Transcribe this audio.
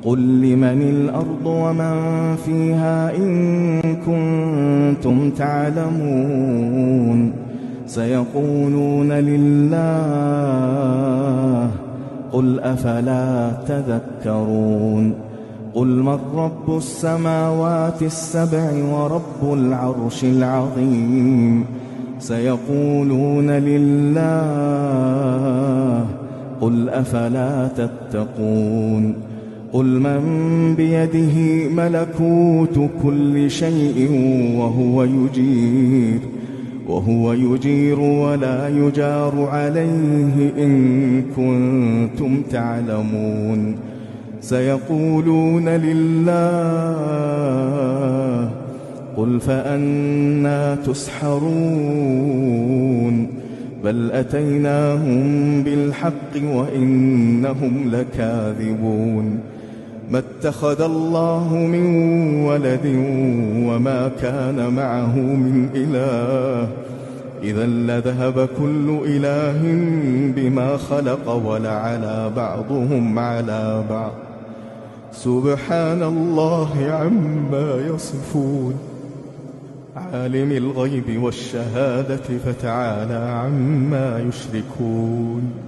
قل لمن الأرض ومن فيها إن كنتم تعلمون سيقولون لله قل أفلا تذكرون قل من رب السماوات السبع ورب العرش العظيم سيقولون لله قل أفلا تتقون قل من بيده ملكوت كل شيء وهو يجير ولا يجار عليه إن كنتم تعلمون سيقولون لله قل فأنى تسحرون بل أتيناهم بالحق وإنهم لكاذبون ما اتخذ الله من ولد وما كان معه من إله إذا لذهب كل إله بما خلق ولعلى بعضهم على بعض سبحان الله عما يصفون عالم الغيب والشهادة فتعالى عما يشركون.